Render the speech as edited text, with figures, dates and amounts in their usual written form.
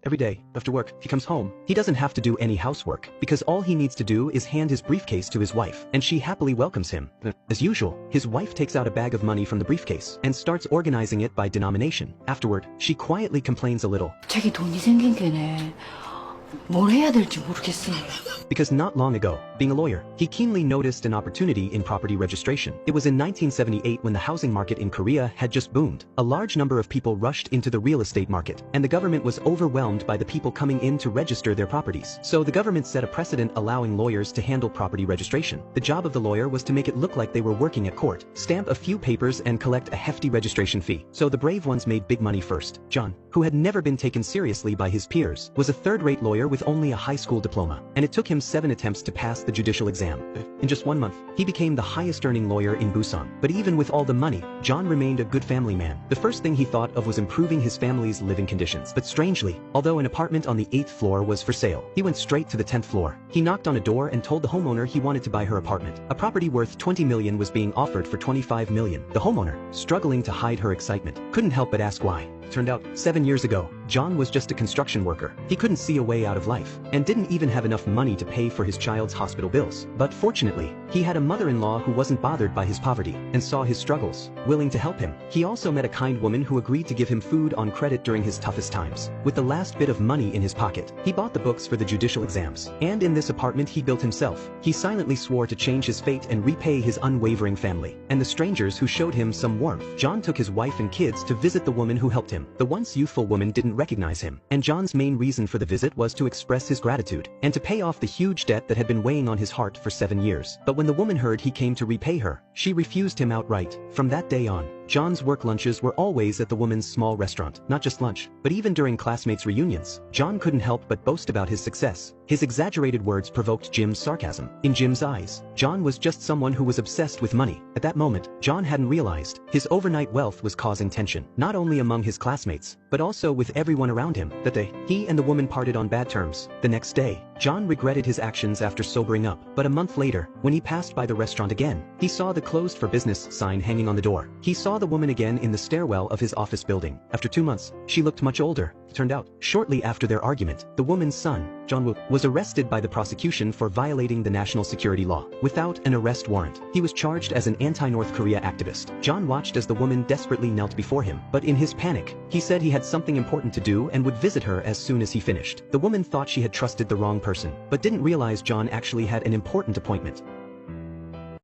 Every day, after work, he comes home. He doesn't have to do any housework, because all he needs to do is hand his briefcase to his wife, and she happily welcomes him. As usual, his wife takes out a bag of money from the briefcase and starts organizing it by denomination. Afterward, she quietly complains a little. 갑자기 돈이 생긴 게네. 뭘 해야 될지 모르겠어. Because not long ago, being a lawyer, he keenly noticed an opportunity in property registration. It was in 1978 when the housing market in Korea had just boomed. A large number of people rushed into the real estate market, and the government was overwhelmed by the people coming in to register their properties. So the government set a precedent allowing lawyers to handle property registration. The job of the lawyer was to make it look like they were working at court, stamp a few papers and collect a hefty registration fee. So the brave ones made big money first. John, who had never been taken seriously by his peers, was a third-rate lawyer with only a high school diploma, and it took him 7 attempts to pass the judicial exam. In just 1 month, he became the highest-earning lawyer in Busan. But even with all the money, John remained a good family man. The first thing he thought of was improving his family's living conditions. But strangely, although an apartment on the 8th floor was for sale, he went straight to the 10th floor. He knocked on a door and told the homeowner he wanted to buy her apartment. A property worth 20 million was being offered for 25 million. The homeowner, struggling to hide her excitement, couldn't help but ask why. Turned out, 7 years ago, John was just a construction worker. He couldn't see a way out of life, and didn't even have enough money to pay for his child's hospital bills. But fortunately, he had a mother-in-law who wasn't bothered by his poverty, and saw his struggles, willing to help him. He also met a kind woman who agreed to give him food on credit during his toughest times. With the last bit of money in his pocket, he bought the books for the judicial exams. And in this apartment he built himself, he silently swore to change his fate and repay his unwavering family. And the strangers who showed him some warmth. John took his wife and kids to visit the woman who helped him. The once youthful woman didn't recognize him, and John's main reason for the visit was to express his gratitude, and to pay off the huge debt that had been weighing on his heart for 7 years. But when the woman heard he came to repay her, she refused him outright. From that day on, John's work lunches were always at the woman's small restaurant. Not just lunch, but even during classmates' reunions, John couldn't help but boast about his success. His exaggerated words provoked Jim's sarcasm. In Jim's eyes, John was just someone who was obsessed with money. At that moment, John hadn't realized his overnight wealth was causing tension, not only among his classmates, but also with everyone around him. That day, he and the woman parted on bad terms. The next day, John regretted his actions after sobering up. But a month later, when he passed by the restaurant again, he saw the closed for business sign hanging on the door. He saw the woman again in the stairwell of his office building. After 2 months, she looked much older. Turned out, shortly after their argument, the woman's son, John Woo, was arrested by the prosecution for violating the national security law. Without an arrest warrant, he was charged as an anti-North Korea activist. John watched as the woman desperately knelt before him, but in his panic, he said he had something important to do and would visit her as soon as he finished. The woman thought she had trusted the wrong person, but didn't realize John actually had an important appointment.